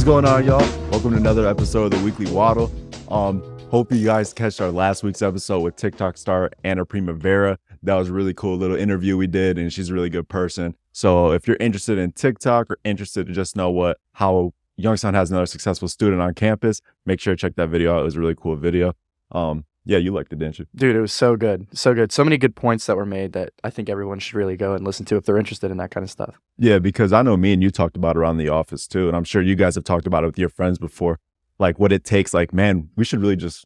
going on, y'all? Welcome to another episode of the Weekly Waddle. Hope you guys catch our last week's episode with TikTok star Anna Primavera. That was a really cool little interview we did, and she's a really good person. So if you're interested in TikTok or interested to just know how Youngstown has another successful student on campus, make sure to check that video out. It was a really cool video. Yeah, you liked it, didn't you? Dude, it was so good. So good. So many good points that were made that I think everyone should really go and listen to if they're interested in that kind of stuff. Yeah, because I know me and you talked about it around the office too, and I'm sure you guys have talked about it with your friends before. Like what it takes, like, man, we should really just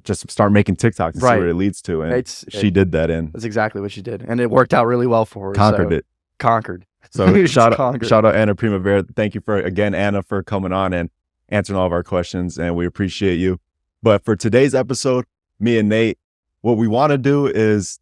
start making TikToks and see where it leads to. And she did that, and that's exactly what she did. And it worked out really well for her. Conquered. So shout out Anna Primavera. Thank you again, Anna, for coming on and answering all of our questions, and we appreciate you. But for today's episode, me and Nate, what we want to do is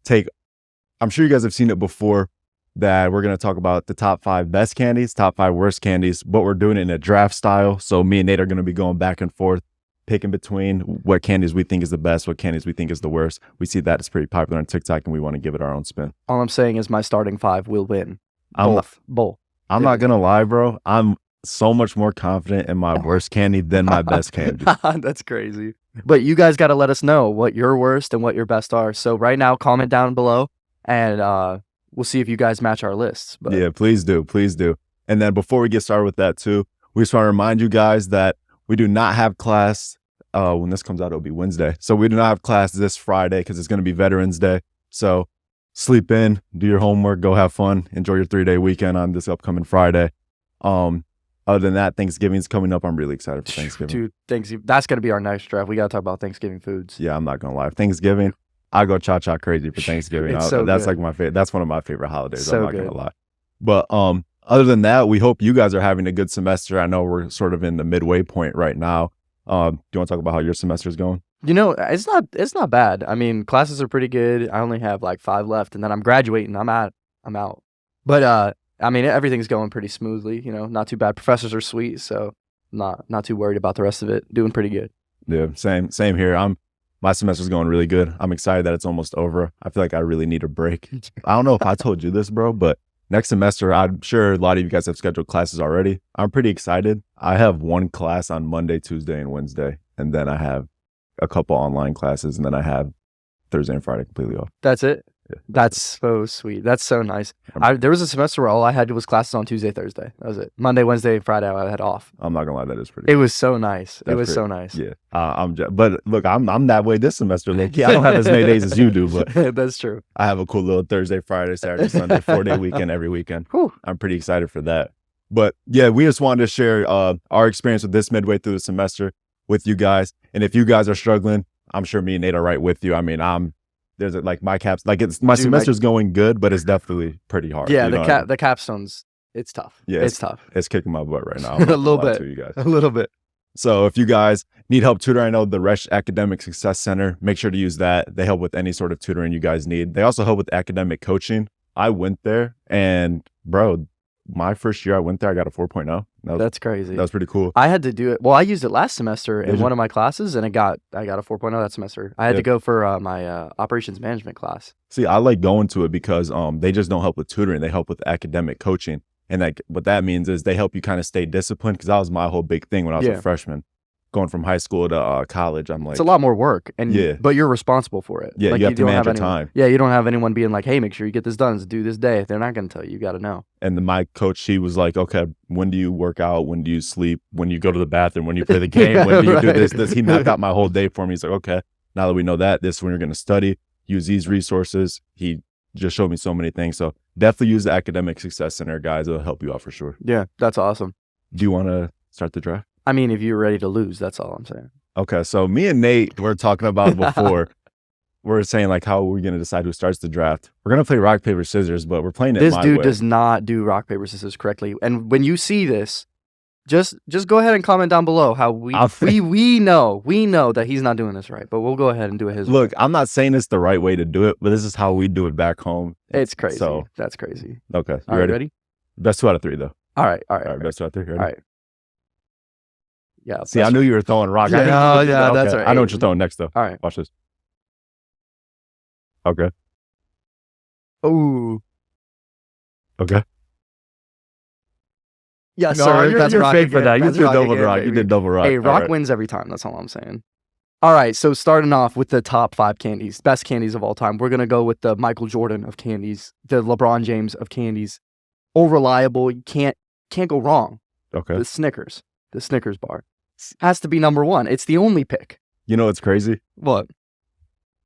I'm sure you guys have seen it before, that we're going to talk about the top 5 best candies, top 5 worst candies, but we're doing it in a draft style. So me and Nate are going to be going back and forth, picking between what candies we think is the best, what candies we think is the worst. We see that it's pretty popular on TikTok, and we want to give it our own spin. All I'm saying is my starting 5 will win. I'm not going to lie, bro. I'm so much more confident in my worst candy than my best candy. That's crazy. But you guys got to let us know what your worst and what your best are. So right now, comment down below, and we'll see if you guys match our lists. But yeah, please do. Please do. And then before we get started with that too, we just want to remind you guys that we do not have class. When this comes out, it'll be Wednesday. So we do not have class this Friday because it's going to be Veterans Day. So sleep in, do your homework, go have fun, enjoy your 3-day weekend on this upcoming Friday. Other than that, Thanksgiving's coming up. I'm really excited for Thanksgiving. Dude, Thanksgiving. That's going to be our next draft. We got to talk about Thanksgiving foods. Yeah, I'm not going to lie. Thanksgiving, I go cha-cha crazy for Thanksgiving. That's like my favorite. That's one of my favorite holidays. I'm not going to lie. But other than that, we hope you guys are having a good semester. I know we're sort of in the midway point right now. Do you want to talk about how your semester is going? You know, it's not bad. I mean, classes are pretty good. I only have like 5 left, and then I'm graduating. I'm out. But I mean, everything's going pretty smoothly. You know, not too bad. Professors are sweet, so not too worried about the rest of it. Doing pretty good. Yeah, same here. My semester's going really good. I'm excited that it's almost over. I feel like I really need a break. I don't know if I told you this, bro, but next semester, I'm sure a lot of you guys have scheduled classes already. I'm pretty excited. I have 1 class on Monday, Tuesday, and Wednesday, and then I have a couple online classes, and then I have Thursday and Friday completely off. That's it? Yeah. That's so sweet. That's so nice. There was a semester where all I had was classes on Tuesday, Thursday. That was it. Monday, Wednesday, and Friday I had off. I'm not gonna lie, that is pretty. It was so nice. So nice. Yeah. But look, I'm that way this semester. Like, I don't have as many days as you do, but that's true. I have a cool little Thursday, Friday, Saturday, Sunday, 4-day weekend every weekend. Whew. I'm pretty excited for that. But yeah, we just wanted to share our experience with this midway through the semester with you guys. And if you guys are struggling, I'm sure me and Nate are right with you. I mean, there's like my caps, like my semester's going good, but it's definitely pretty hard. Yeah, the capstones, it's tough. Yeah, it's tough. It's kicking my butt right now. A little bit. To you guys. A little bit. So if you guys need help tutoring, I know the Resch Academic Success Center, make sure to use that. They help with any sort of tutoring you guys need. They also help with academic coaching. I went there, and bro, my first year I went there, I got a 4.0. That's crazy. That was pretty cool. I had to do it. Well, I used it last semester in one of my classes, and I got a 4.0 that semester. I had to go for my operations management class. See, I like going to it because they just don't help with tutoring. They help with academic coaching. And like what that means is they help you kind of stay disciplined, because that was my whole big thing when I was a freshman. Going from high school to college, I'm like, it's a lot more work, but you're responsible for it. Yeah, like, you have to manage your time. Yeah, you don't have anyone being like, hey, make sure you get this done. It's due this day. They're not going to tell you. You got to know. And my coach, she was like, okay, when do you work out? When do you sleep? When you go to the bathroom? When you play the game? When do you do this? He mapped out my whole day for me. He's like, okay, now that we know that, this is when you're going to study. Use these resources. He just showed me so many things. So definitely use the Academic Success Center, guys. It'll help you out for sure. Yeah, that's awesome. Do you want to start the draft? I mean, if you're ready to lose, that's all I'm saying. Okay, so me and Nate were talking about before. We're saying like how we're going to decide who starts the draft. We're going to play rock, paper, scissors, but we're playing it this my dude way. Does not do rock, paper, scissors correctly. And when you see this, just go ahead and comment down below how we know that he's not doing this right, but we'll go ahead and do it his way. Look, I'm not saying it's the right way to do it, but this is how we do it back home. It's crazy. So that's crazy. Okay, you ready? Best 2 out of 3 though. All right. Best 2 out of 3. Ready? All right. Yeah. See, I knew you were throwing rock. Yeah, okay. That's right. I know what you're throwing next though. All right. Watch this. Okay. Ooh. Okay. Yes, No, sir. you're That's rock fake for again. that. You That's did rock double again, rock. You baby. did double rock. Hey, All rock right. wins every time. That's all I'm saying. All right, so starting off with the top 5 candies, best candies of all time. We're gonna go with the Michael Jordan of candies, the LeBron James of candies. All reliable. You can't go wrong. Okay. The Snickers bar has to be number 1. It's the only pick. You know what's crazy? What?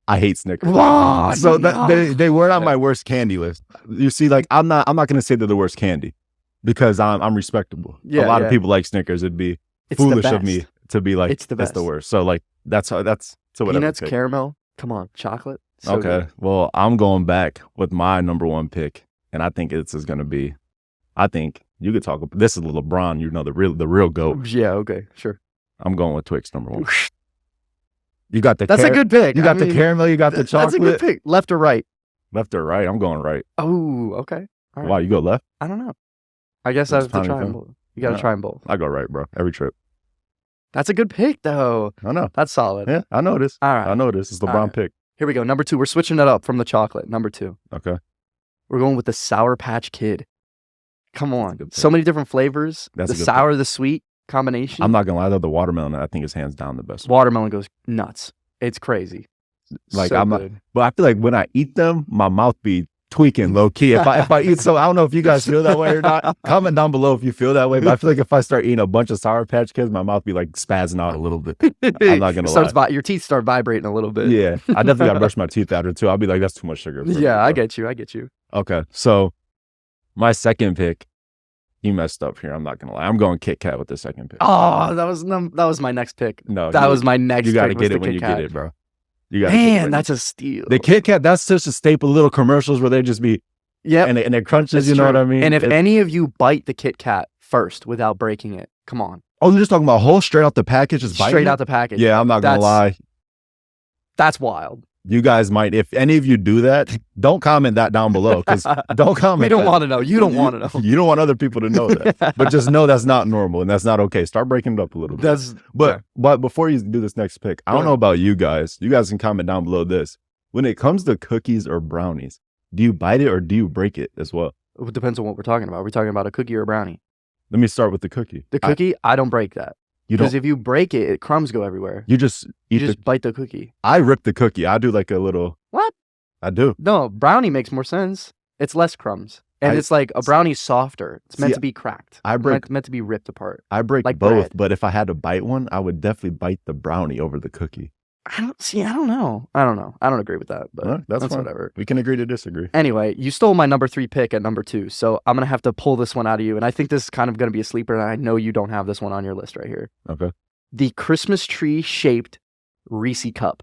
I hate Snickers. Wow, So no. they weren't on my worst candy list. You see, like I'm not gonna say they're the worst candy because I'm respectable. Yeah, a lot yeah. of people like Snickers. It'd be It's the foolish of best. me to be like It's the that's the best. worst. So like that's so whatever. Peanuts, pick. caramel. Come on, chocolate. So Okay. good. Well, I'm going back with my number 1 pick, and I think it's gonna be. I think you could talk. This is LeBron. You know the real goat. Yeah. Okay. Sure. I'm going with Twix number 1. You got the. That's a good pick. You got the caramel. You got the chocolate. That's a good pick. Left or right? Left or right? I'm going right. Oh, okay. All right. Wow, you go left? I don't know. I guess I It's have to time to try go. them both. You got to Yeah. try them both. I go right, bro. Every trip. That's a good pick, though. I know. That's solid. Yeah, I know this. All right. I know this. It's LeBron All right. pick. Here we go. Number 2. We're switching it up from the chocolate. Number 2. Okay. We're going with the Sour Patch Kid. Come That's a on. good pick. So many different flavors. That's a the good sour, the sweet combination. I'm not gonna lie though, the watermelon I think is hands down the best. Watermelon goes nuts. It's crazy. Like So I'm not, good. but I feel like when I eat them, my mouth be tweaking low key. If I eat, so I don't know if you guys feel that way or not. Comment down below if you feel that way. But I feel like if I start eating a bunch of Sour Patch Kids, my mouth be like spazzing out a little bit. I'm not gonna lie. Your teeth start vibrating a little bit. Yeah, I definitely gotta brush my teeth after too. I'll be like, that's too much sugar. for me, Yeah, I bro. get you. Okay, so my second pick, you messed up here. I'm not gonna lie. I'm going Kit Kat with the second pick. Oh, that was my next pick. No, That was my next you pick. gotta was get the it when Kit you Kat. get it, bro. You gotta get it Man, when that's a steal. the Kit Kat. That's such a staple. Little commercials where they just be Yep. and it crunches. That's You know true. what I mean? And if It- any of you bite the Kit Kat first without breaking it, come on. oh, you're just talking about whole straight out the package, just biting Straight it? out the package. Yeah, I'm not gonna That's- lie. That's wild. You guys might, if any of you do that, don't comment that down below because don't comment. We don't that. want to know. You don't want to know. You don't want other people to know that, but just know that's not normal and that's not okay. Start breaking it up a little bit. That's But before you do this next pick, I don't know about you guys. You guys can comment down below this. When it comes to cookies or brownies, do you bite it or do you break it as well? it depends on what we're talking about. We're talking about a cookie or a brownie. Let me start with the cookie. The cookie, I don't break that. You don't. Because if you break it, crumbs go everywhere. You just You eat just bite the cookie. I rip the cookie. I do like a little. What? I do. No, brownie makes more sense. It's less crumbs. And it's like a brownie's softer. It's meant See, to be cracked. I break. Meant to be ripped apart. I break like both, bread. but if I had to bite one, I would definitely bite the brownie over the cookie. I don't know. I don't agree with that, but Well, that's fine. whatever. We can agree to disagree. Anyway, you stole my number 3 pick at number 2, so I'm gonna have to pull this one out of you. And I think this is kind of gonna be a sleeper, and I know you don't have this one on your list right here. Okay. The Christmas tree shaped Reese cup.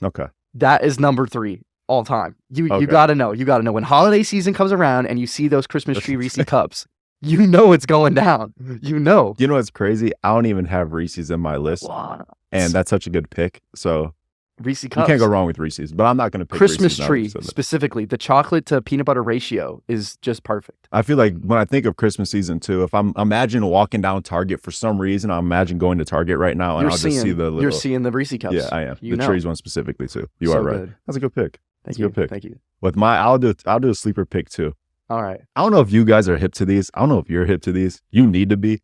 Okay. That is number 3 all time. You Okay. gotta know. You gotta know when holiday season comes around and you see those Christmas tree Reese cups. You know it's going down. You know. You know what's crazy? I don't even have Reese's in my list, What? and that's such a good pick. So Reese you cups. can't go wrong with Reese's. But I'm not going to pick Christmas Reese's now tree because of that. specifically, the chocolate to peanut butter ratio is just perfect. I feel like when I think of Christmas season too, if I'm imagine walking down Target for some reason, I imagine going to Target right now, and I'll just see the little. You're seeing the Reese cups. Yeah, I am. You The know. trees one specifically too. You So are right. good. That's a good pick. Thank a you. good pick. Thank you. With my, I'll do a sleeper pick too. All right. I don't know if you guys are hip to these. I don't know if you're hip to these. You need to be.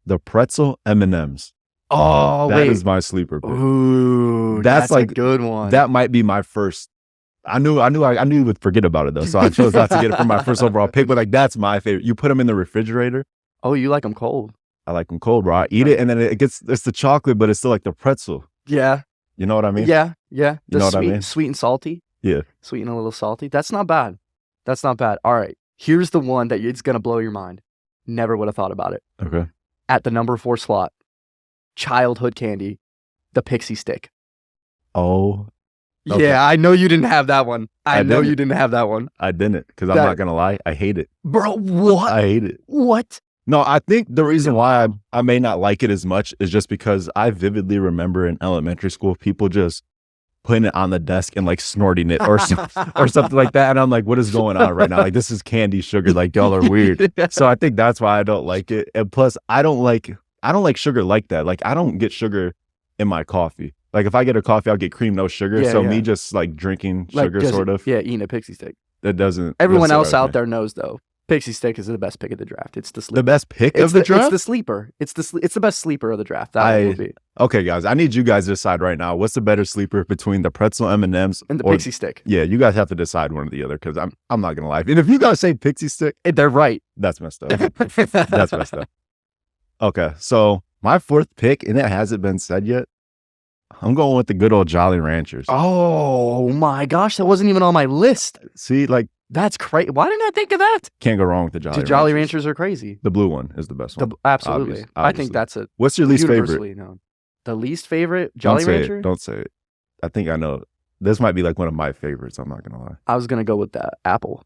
The pretzel M&Ms. Oh, That wait. is my sleeper pick. Ooh, That's like- a good one. That might be my first. I knew you would forget about it though, so I chose not to get it for my first overall pick. But like, that's my favorite. You put them in the refrigerator. Oh, you like them cold? I like them cold, bro. I eat it, and then it's the chocolate, but it's still like the pretzel. Yeah. You know what I mean? Yeah. The You know what I sweet, mean? sweet and salty. Yeah. Sweet and a little salty. That's not bad. That's not bad. All right. Here's the one that it's gonna blow your mind. Never would have thought about it. Okay. At the number 4 slot, childhood candy, the pixie stick. Oh, okay. Yeah, I know you didn't have that one. I know didn't. you didn't have that one. I didn't because I'm That- not gonna lie. I hate it. Bro, what? I hate it. What? No, I think the reason why I may not like it as much is just because I vividly remember in elementary school people just putting it on the desk and like snorting it or or something like that, and I'm like, what is going on right now? Like, this is candy sugar. Like, y'all are weird. So I think that's why I don't like it. And plus, I don't like sugar like that. Like, I don't get sugar in my coffee. Like, if I get a coffee, I'll get cream, no sugar. Yeah, So yeah. me just like drinking Like, sugar, just- sort of. Yeah, eating a pixie stick. That doesn't. Everyone that's else all right out with me. there knows though. Pixie Stick is the best pick of the draft. It's the sleeper. The best pick of the draft? It's the sleeper. It's the best sleeper of the draft. That would be. Okay, guys, I need you guys to decide right now. What's the better sleeper between the pretzel M&Ms and the Pixie Stick? Yeah, you guys have to decide one or the other because I'm not gonna lie. And if you guys say Pixie Stick, they're right. That's messed up. That's messed up. Okay, so my fourth pick, and it hasn't been said yet. I'm going with the good old Jolly Ranchers. Oh my gosh, that wasn't even on my list. See, like that's crazy. Why didn't I think of that? Can't go wrong with the Jolly Ranchers. Jolly Ranchers are crazy. The blue one is the best one. Absolutely. Obviously. I think that's it. What's your least favorite? Known. The least favorite Jolly Rancher? Don't say it. I think I know. This might be like one of my favorites. I'm not gonna lie. I was gonna go with that apple.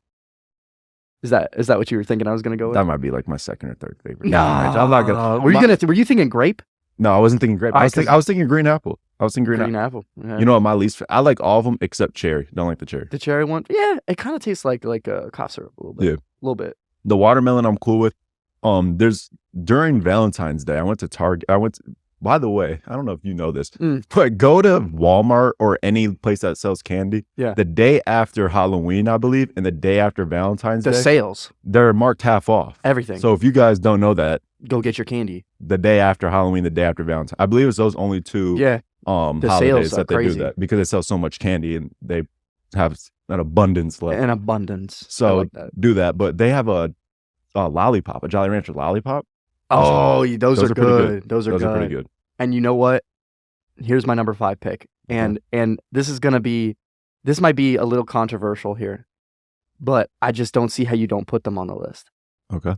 Is that what you were thinking? I was gonna go with. That might be like my second or third favorite. No, I'm not gonna. Were you thinking grape? No, I wasn't thinking grape. I was thinking green apple. I was thinking green apple. Yeah. You know what? My least. I like all of them except cherry. Don't like the cherry. The cherry one. Yeah, it kind of tastes like a cough syrup a little bit. Yeah, a little bit. The watermelon I'm cool with. There's during Valentine's Day. I went to Target. By the way, I don't know if you know this, but go to Walmart or any place that sells candy. Yeah. The day after Halloween, I believe, and the day after Valentine's Day. The sales. They're marked half off. Everything. So if you guys don't know that, go get your candy. The day after Halloween, the day after Valentine's. I believe it's those only two holidays that they do that because they sell so much candy and they have an abundance left. An abundance. So like do that. But they have a lollipop, a Jolly Rancher lollipop. Oh, those are good. Those are pretty good. And you know what? Here's my number 5 pick. And this might be a little controversial here, but I just don't see how you don't put them on the list. Okay.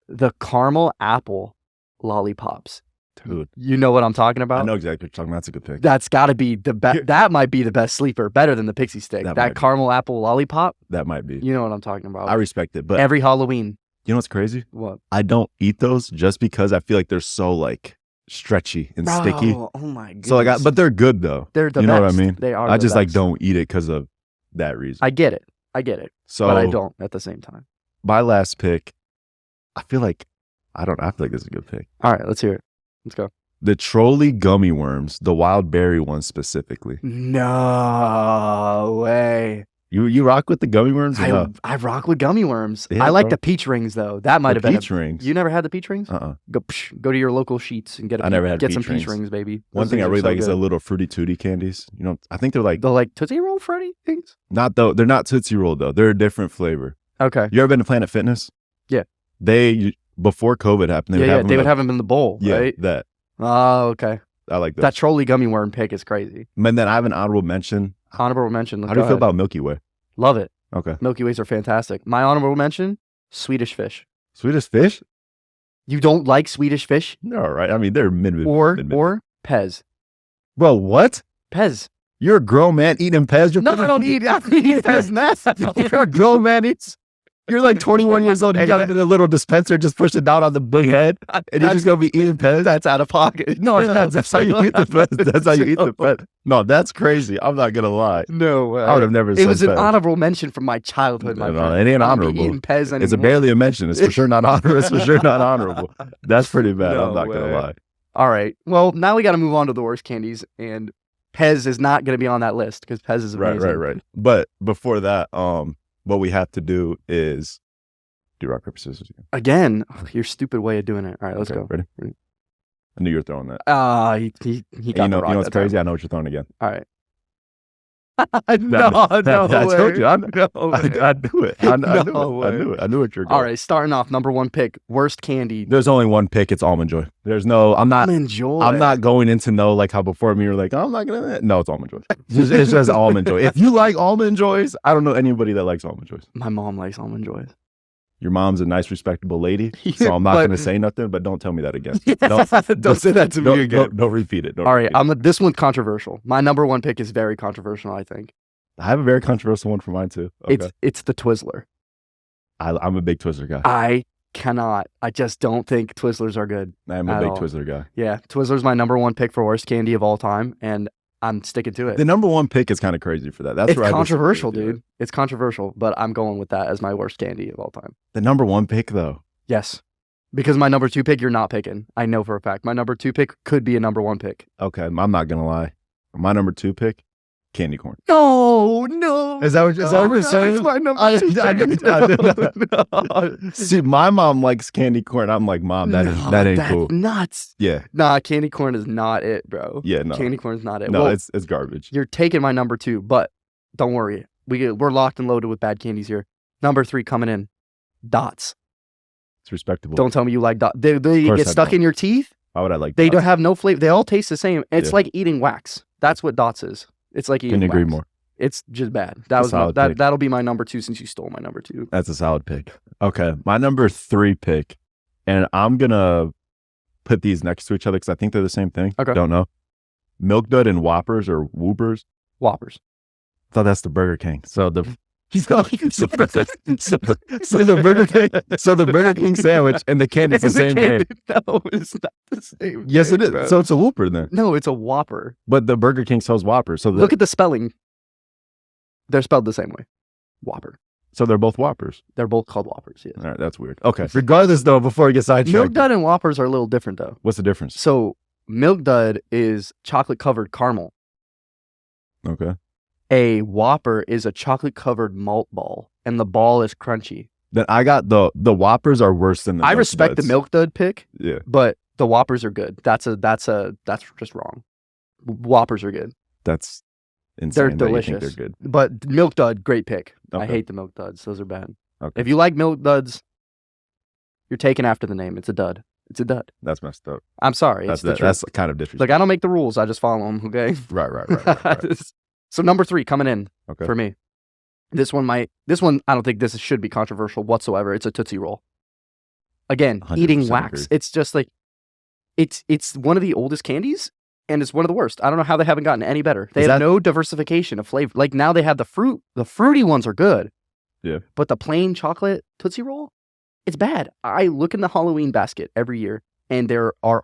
The caramel apple lollipops. Dude. You know what I'm talking about? I know exactly what you're talking about. That's a good pick. That's got to be the best. That might be the best sleeper, better than the Pixie Stick. That caramel apple lollipop. That might be. You know what I'm talking about. I respect it, but every Halloween. You know what's crazy? What? I don't eat those just because I feel like they're so like stretchy and sticky. Oh my god! So like, but they're good though. They're the best. You know what I mean? They are. I just like don't eat it because of that reason. I get it. So, but I don't at the same time. My last pick, I feel like I feel like this is a good pick. All right, let's hear it. Let's go. The Trolley gummy worms, the wild berry ones specifically. No way. You rock with the gummy worms? I rock with gummy worms. Yeah, I like the peach rings though. That might have been peach rings. You never had the peach rings? Go to your local Sheets and get some peach rings, baby. One thing I really like is the little fruity tooty candies. You know, I think they're like Tootsie Roll fruity things. They're not Tootsie Roll though. They're a different flavor. Okay. You ever been to Planet Fitness? Yeah. Before COVID happened, they would have them in the bowl, right? That. Oh, okay. I like that. That Trolley gummy worm pick is crazy. And then I have an honorable mention. How do you feel about Milky Way? Love it. Okay. Milky Ways are fantastic. My honorable mention, Swedish Fish. Swedish Fish? You don't like Swedish Fish? No, right. I mean, they're mid. Or Pez. Bro, what? Pez. You're a grown man eating Pez? No, I don't eat Pez. You're a grown man. You're like 21 years old. You got into the little dispenser, just push it down on the big head, and you're just gonna be eating Pez. That's out of pocket. No, that's how you eat the Pez. That's how you eat the Pez. No, that's crazy. I'm not gonna lie. No way. I would have never. It was an Pez. honorable mention from my childhood. No, it ain't honorable. Eating Pez anymore. It's barely a mention. It's for sure not honorable. It's for sure not honorable. That's pretty bad. I'm not gonna lie. All right. Well, now we got to move on to the worst candies, and Pez is not gonna be on that list because Pez is amazing. Right. But before that, what we have to do is do rock, paper, scissors again. Your stupid way of doing it. All right, let's go. Ready? I knew you were throwing that. He got the rock. You know what's crazy? I know what you're throwing again. All right. I told you. I knew it. I knew what you're going. All right, starting off, number 1 pick, worst candy. There's only one pick. It's Almond Joy. There's no. Almond Joy. I'm not going into like how before me you're like, I'm not gonna. No, it's Almond Joy. It's just Almond Joy. If you like Almond Joys, I don't know anybody that likes Almond Joys. My mom likes Almond Joys. Your mom's a nice, respectable lady, so I'm not going to say nothing, but don't tell me that again. Don't say that to me again. Don't repeat it. All right, this one's controversial. My number 1 pick is very controversial, I think. I have a very controversial one for mine, too. Okay. It's the Twizzler. I'm a big Twizzler guy. I just don't think Twizzlers are good. I'm a big Twizzler guy. Yeah, Twizzler's my number 1 pick for worst candy of all time, and I'm sticking to it. The number 1 pick is kind of crazy for that. It's controversial, dude. It's controversial, but I'm going with that as my worst candy of all time. The number 1 pick, though? Yes. Because my number 2 pick, you're not picking. I know for a fact. My number 2 pick could be a number 1 pick. Okay, I'm not going to lie. My number 2 pick, candy corn. No. Is that what you're saying? That's my number 2. See, my mom likes candy corn. I'm like, Mom, that ain't that's cool. Nuts. Yeah. Nah, candy corn is not it, bro. Yeah, no. Candy corn is not it. No, well, it's garbage. You're taking my number 2, but don't worry. We're locked and loaded with bad candies here. Number 3 coming in. Dots. It's respectable. Don't tell me you like dots. They get stuck in your teeth. Why would I like They dots? don't have no flavor. They all taste the same. It's like eating wax. That's what dots is. It's like eating Couldn't agree wax. more. It's just bad. That'll be my number 2 since you stole my number 2. That's a solid pick. Okay. My number 3 pick, and I'm going to put these next to each other because I think they're the same thing. Okay. Don't know. Milk Dud and Whoppers or Whoopers. Whoppers. I thought that's the Burger King. So the so the Burger King sandwich and the candy's the same thing. No, it's not the same. Yes, thing, it is. bro. So it's a Whopper then. No, it's a Whopper. But the Burger King sells Whoppers. So Look at the spelling. They're spelled the same way. Whopper. So they're both Whoppers. They're both called Whoppers, yes. All right, that's weird. Okay. Regardless, though, before we get sidetracked. Milk Dud and Whoppers are a little different, though. What's the difference? So Milk Dud is chocolate-covered caramel. Okay. A Whopper is a chocolate-covered malt ball, and the ball is crunchy. Then I got the Whoppers are worse than the I Milk respect Duds. the Milk Dud pick, Yeah. but the Whoppers are good. That's just wrong. Whoppers are good. That's insane. They're that you delicious. think they're good. But Milk Dud, great pick. I Okay. hate the Milk Duds. Those are bad. Okay. If you like Milk Duds, you're taking after the name. It's a dud. It's a dud. That's messed up. I'm sorry. It's the truth. That's kind of disrespectful. Like, I don't make the rules. I just follow them, okay? Right. So number 3 coming in Okay. for me. This one, I don't think this should be controversial whatsoever. It's a Tootsie Roll. Again, 100% eating wax. agree. It's just like, it's one of the oldest candies, and it's one of the worst. I don't know how they haven't gotten any better. They have no diversification of flavor. Like, now they have the fruit. The fruity ones are good. Yeah. But the plain chocolate Tootsie Roll, it's bad. I look in the Halloween basket every year, and there are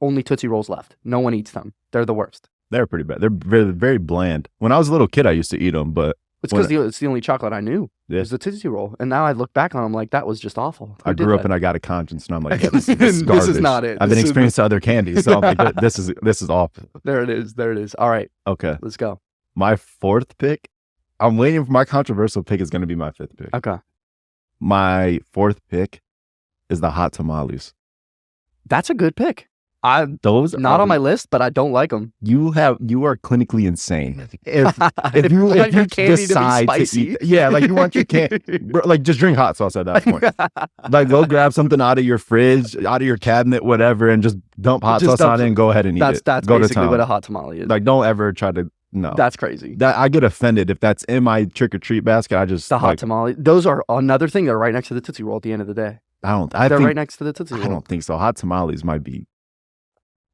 only Tootsie Rolls left. No one eats them. They're the worst. They're pretty bad. They're very, very bland. When I was a little kid, I used to eat them, but It's because it's the only chocolate I knew. Yeah. It was the Tootsie Roll. And now I look back on them like, that was just awful. I grew up and I got a conscience, and I'm like, yeah, this is This garbage. is not it. I've been experienced to other candies, so I'm like, this is awful. There it is. All right, Okay. let's go. My 4th pick, I'm waiting for my controversial pick is going to be my 5th pick. Okay. My 4th pick is the hot tamales. That's a good pick. Those Not are, on my list, but I don't like them. You are clinically insane. If If you want your candy to be decide to spicy. eat, like you want your candy, like just drink hot sauce at that point. Like go grab something out of your fridge, out of your cabinet, whatever, and just dump hot Just sauce dump on it and go ahead and eat it. That's go to basically town. what a hot tamale is. Like don't ever try to no. That's crazy. That I get offended if that's in my trick or treat basket. I just The hot tamale. Those are another thing. They're right next to the Tootsie Roll at the end of the day. I They're think right next to the Tootsie Roll. I don't think so. Hot tamales might be.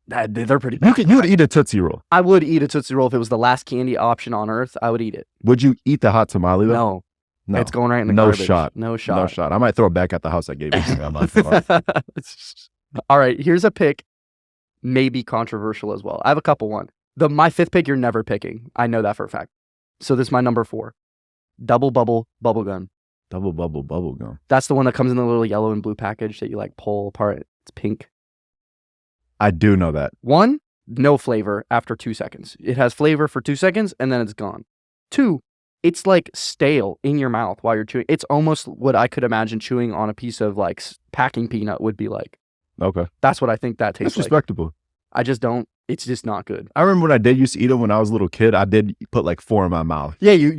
They're pretty You bad. would eat a Tootsie Roll. I would eat a Tootsie Roll if it was the last candy option on earth. I would eat it. Would you eat the hot tamale though? No. It's going right in the No garbage. shot. No shot. No shot. I might throw it back at the house I gave it to. I'm not gonna lie. All right, here's a pick. Maybe controversial as well. I have a couple one. My 5th pick you're never picking. I know that for a fact. So this is my number 4. Double Bubble Bubble Gum. Double bubble bubble gum. That's the one that comes in the little yellow and blue package that you like pull apart. It's pink. I do know that. 1, no flavor after 2 seconds. It has flavor for 2 seconds and then it's gone. 2, it's like stale in your mouth while you're chewing. It's almost what I could imagine chewing on a piece of like packing peanut would be like. Okay. That's what I think that tastes That's like. respectable. I just don't. It's just not good. I remember when I did used to eat them when I was a little kid. I did put like 4 in my mouth. Yeah, you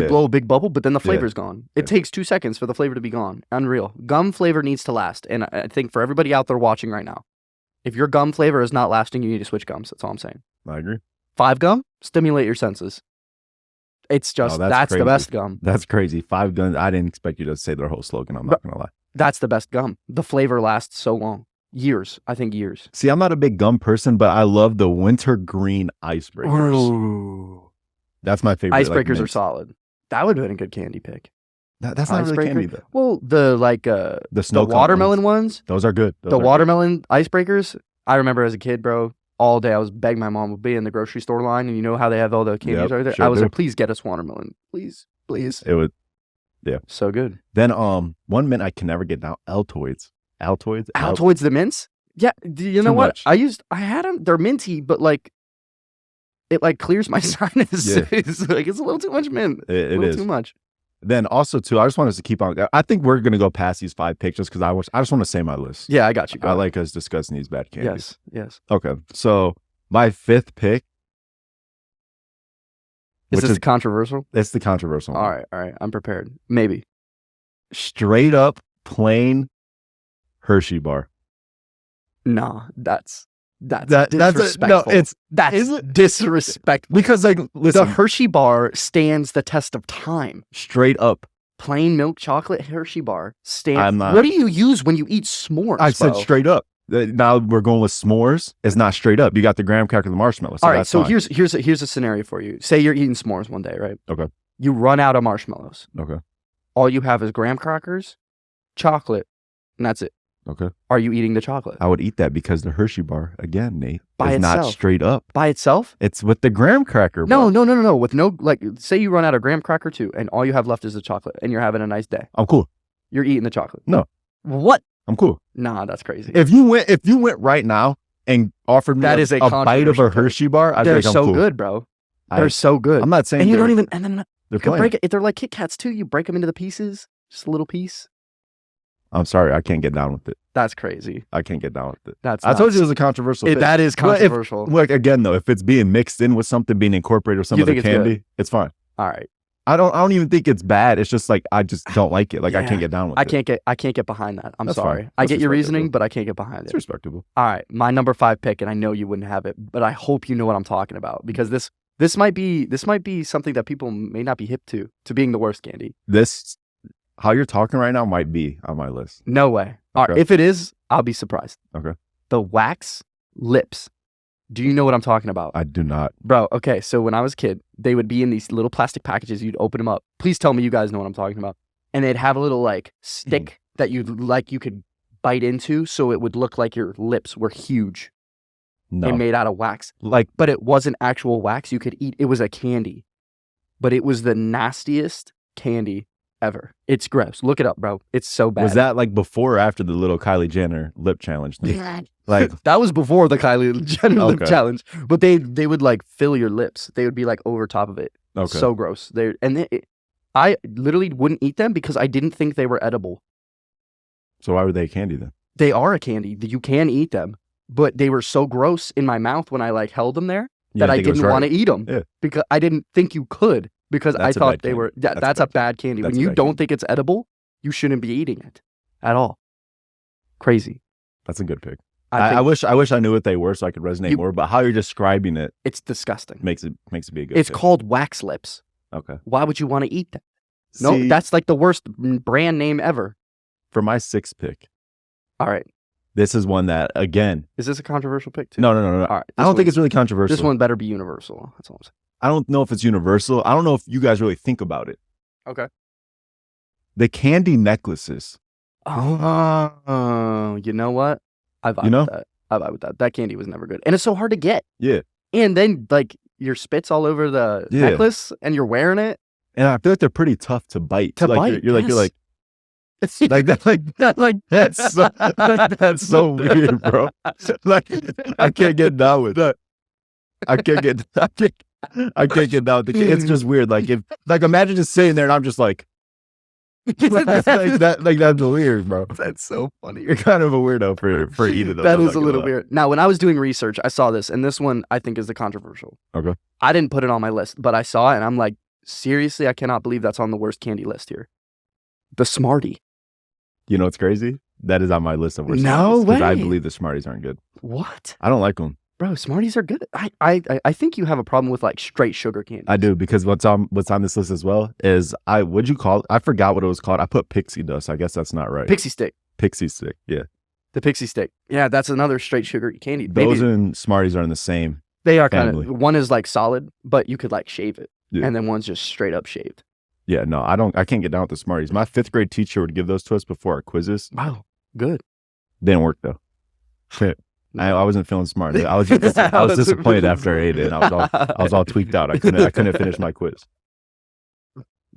blow a big bubble, but then the Yeah. flavor's gone. It takes 2 seconds for the flavor to be gone. Unreal. Gum flavor needs to last. And I think for everybody out there watching right now, if your gum flavor is not lasting, you need to switch gums. That's all I'm saying. I agree. 5 gum, stimulate your senses. It's just, that's the crazy. best gum. That's crazy. 5 guns. I didn't expect you to say their whole slogan. I'm not going to lie. That's the best gum. The flavor lasts so long. Years. I think years. See, I'm not a big gum person, but I love the wintergreen icebreakers. Ooh. That's my favorite. Icebreakers are mint. solid. That would have been a good candy pick. That's not really candy though. Well, the snow cone watermelon ones. Those are good. The watermelon icebreakers. I remember as a kid, bro, all day I was begging my mom to be in the grocery store line, and you know how they have all the candies right there. Sure I was do. like, please get us watermelon, please. It would. Yeah. So good. Then one mint I can never get down. Altoids. Altoids the mints. Yeah. You know Too what? much. I had them. They're minty, but like, it like clears my sinus. Yeah. It's like it's a little too much mint. It a little is. too much. Then also too, I just want us to keep on. I think we're gonna go past these 5 picks just because I just want to say my list. Yeah, I got you. I like us discussing these bad candies. Yes. Okay, so my 5th pick. Is this controversial? It's the controversial one. All right. I'm prepared. Maybe. Straight up plain Hershey bar. Nah, that's disrespectful. That's disrespectful. Because like, listen, the Hershey bar stands the test of time. Straight up. Plain milk chocolate Hershey bar stands. I'm not. What do you use when you eat s'mores? I said straight up. Now we're going with s'mores. It's not straight up. You got the graham cracker, the marshmallow. So all right. So fine. here's a scenario for you. Say you're eating s'mores one day, right? Okay. You run out of marshmallows. Okay. All you have is graham crackers, chocolate, and that's it. Okay. Are you eating the chocolate? I would eat that because the Hershey bar, again, Nate, by is itself. not straight up. By itself? It's with the graham cracker bar. No. With no, like, say you run out of graham cracker too, and all you have left is the chocolate, and you're having a nice day. I'm cool. You're eating the chocolate. No. What? I'm cool. Nah, that's crazy. If you went right now and offered me that is a bite of a Hershey bar, I'd they're be like, I'm so cool. good, bro. They're so good. I'm not saying and you don't even, and then they're you can plain. break it. They're like Kit Kats too. You break them into the pieces, just a little piece. I'm sorry, I can't get down with it. That's crazy. I can't get down with it. I told you it was a controversial thing. That is controversial. Look, again though, if it's being mixed in with something, being incorporated with some other candy, it's fine. All right. I don't even think it's bad. It's just like I just don't like it. Like I can't get down with it. I can't get behind that. I'm That's sorry. fine. I That's get your reasoning, respectable. but I can't get behind It's it. respectable. All right, my number 5 pick, and I know you wouldn't have it, but I hope you know what I'm talking about because this might be something that people may not be hip to being the worst candy. This, how you're talking right now, might be on my list. No way. All right, Okay. if it is, I'll be surprised. Okay. The wax lips. Do you know what I'm talking about? I do not. Bro, okay, so when I was a kid, they would be in these little plastic packages. You'd open them up. Please tell me you guys know what I'm talking about. And they'd have a little like stick that you could bite into, so it would look like your lips were huge No. and made out of wax. Like, But it wasn't actual wax you could eat. It was a candy. But it was the nastiest candy ever. It's gross. Look it up, bro. It's so bad. was that like before or after the little Kylie Jenner lip challenge thing? Like, that was before the Kylie Jenner lip Okay. challenge. But they would like fill your lips. They would be like over top of it. okay. So gross. I literally wouldn't eat them because I didn't think they were edible. So why were they candy then? They are a candy. You can eat them. But they were so gross in my mouth when I like held them there that I didn't want to eat them. Yeah. Because I didn't think you could. Because That's I a thought bad they candy. were. That's That's a a bad candy. That's When a you bad don't candy. think it's edible, you shouldn't be eating it at all. Crazy. That's a good pick. I I think wish I knew what they were so I could resonate more. But how you're describing it it's disgusting. makes it be a good. It's pick. called wax lips. Okay. Why would you want to eat that? No, See, that's like the worst brand name ever. for my 6th pick. All right. This is one that again. Is this a controversial pick too? No. All right. I don't think it's really controversial. This one better be universal. That's all I'm saying. I don't know if it's universal. I don't know if you guys really think about it. Okay. The candy necklaces. Oh, you know what? I vibe with that. I vibe with that. That candy was never good. And it's so hard to get. Yeah. And then like your spit's all over the necklace and you're wearing it. And I feel like they're pretty tough to bite. You're like you're like that's so weird, bro. Like I can't get down with that. I can't get down with it. It's just weird. Like imagine just sitting there and I'm just like that's weird, bro. That's so funny. You're kind of a weirdo for eating them. That is a little weird. Now, when I was doing research, I saw this, and this one I think is the controversial. Okay. I didn't put it on my list, but I saw it, and I'm like, seriously, I cannot believe that's on the worst candy list here. The Smartie. You know what's crazy? That is on my list of worst. No because I way. believe the Smarties aren't good. What? I don't like them. Bro, Smarties are good. I think you have a problem with like straight sugar candy. I do because what's on this list as well is what'd you call it? I forgot what it was called. I put pixie dust. I guess that's not right. Pixie stick. Pixie stick. Yeah. The Pixie stick. Yeah, that's another straight sugar candy. Those and Smarties are in the same. They are kind family. of. One is like solid, but you could like shave it, Yeah. and then one's just straight up shaved. Yeah, no, I can't get down with the Smarties. My 5th grade teacher would give those to us before our quizzes. Wow, good. Didn't work though. I wasn't feeling smart. I was disappointed after I ate it. I was all tweaked out. I couldn't finish my quiz.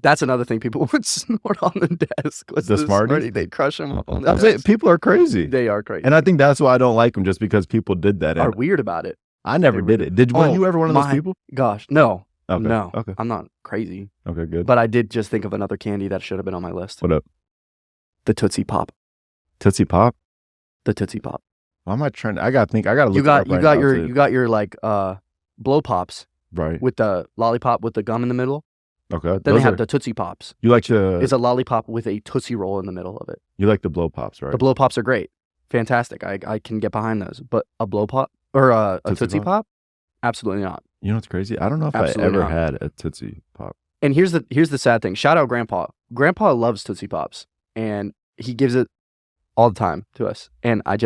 That's another thing people would snort on the desk. Was The Smarties? They'd crush them up on the I'm saying desk. people are crazy. They are crazy. And I think that's why I don't like them, just because people did that. Are And weird about it. I never did it. Were you ever one of those people? Gosh, no. Okay. No. Okay. I'm not crazy. Okay, good. But I did just think of another candy that should have been on my list. What up? The Tootsie Pop. Tootsie Pop? The Tootsie Pop. Why am I trying? I gotta look. You got your like blow pops. Right. With the lollipop with the gum in the middle. Okay. Then they have the Tootsie Pops. You like the... It's a lollipop with a Tootsie Roll in the middle of it. You like the blow pops, right? The blow pops are great. Fantastic. I can get behind those. But a blow pop or a Tootsie Pop? Absolutely not. You know what's crazy? I don't know if I ever had a Tootsie Pop. And here's the sad thing. Shout out Grandpa. Grandpa loves Tootsie Pops. And he gives it all the time to us. And I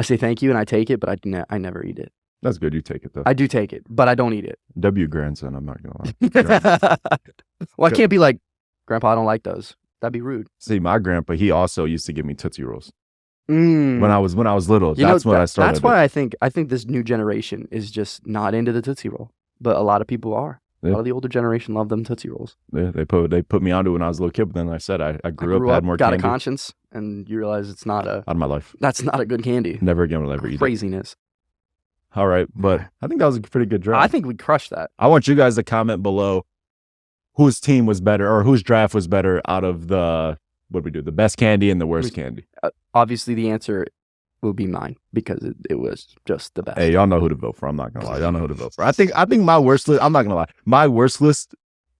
say thank you and I take it, but I never eat it. That's good. You take it, though. I do take it, but I don't eat it. W grandson, I'm not going to lie. Well, I can't be like, Grandpa, I don't like those. That'd be rude. See, my grandpa, he also used to give me Tootsie Rolls. When I was little. That's when I started. That's why I think this new generation is just not into the Tootsie Roll. But a lot of people are. Yeah. A lot of the older generation love them Tootsie Rolls. Yeah, they put me onto it when I was a little kid, but then like I said, I grew up, had more got candy. A conscience, and you realize it's not out of my life. That's not a good candy. Never again will I ever eat it. Craziness. All right, but I think that was a pretty good draft. I think we crushed that. I want you guys to comment below whose team was better or whose draft was better out of the best candy and the worst candy. Obviously, the answer will be mine because it was just the best. Hey, y'all know who to vote for. I'm not gonna lie. Y'all know who to vote for. I think my worst list. I'm not gonna lie. My worst list.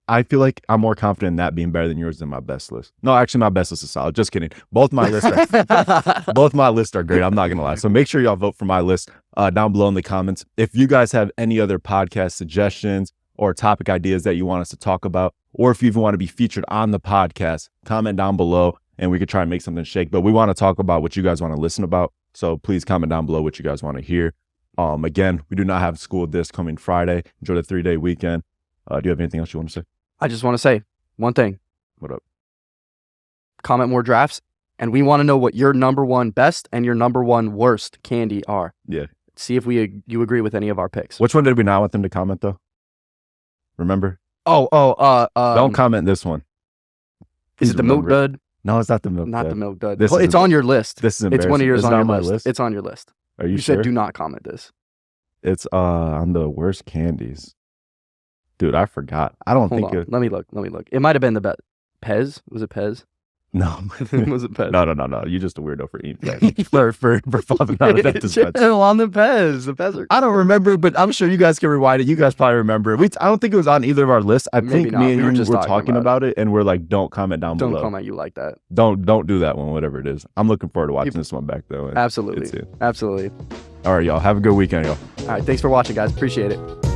I feel like I'm more confident in that being better than yours than my best list. No, actually, my best list is solid. Just kidding. Both my lists are great. I'm not gonna lie. So make sure y'all vote for my list down below in the comments. If you guys have any other podcast suggestions or topic ideas that you want us to talk about, or if you even want to be featured on the podcast, comment down below and we could try and make something shake. But we want to talk about what you guys want to listen about. So please comment down below what you guys want to hear. Again, we do not have school this coming Friday. Enjoy the 3-day weekend. Do you have anything else you want to say? I just want to say one thing. What up? Comment more drafts, and we want to know what your number one best and your number one worst candy are. Yeah. See if you agree with any of our picks. Which one did we not want them to comment, though? Remember? Don't comment this one. Is it the milk dud? No, it's not the milk dud. Not the milk dud. It's on your list. This is embarrassing. It's one of yours on your my list. It's on your list. Are you sure? You said do not comment this. It's on the worst candies. Dude, I forgot. I don't think it... Let me look. It might have been the best. Pez? Was it Pez? No. Was it Pez? No. You're just a weirdo for eating for falling out of that dispenser. On the Pez. The Pez are... I don't remember, but I'm sure you guys can rewind it. You guys probably remember it. I don't think it was on either of our lists. I think me and you were talking about it, and we're like, don't comment down below. Don't comment you like that. Don't do that one, whatever it is. I'm looking forward to watching this one back, though. Absolutely. Absolutely. All right, y'all. Have a good weekend, y'all. All right. Thanks for watching, guys. Appreciate it.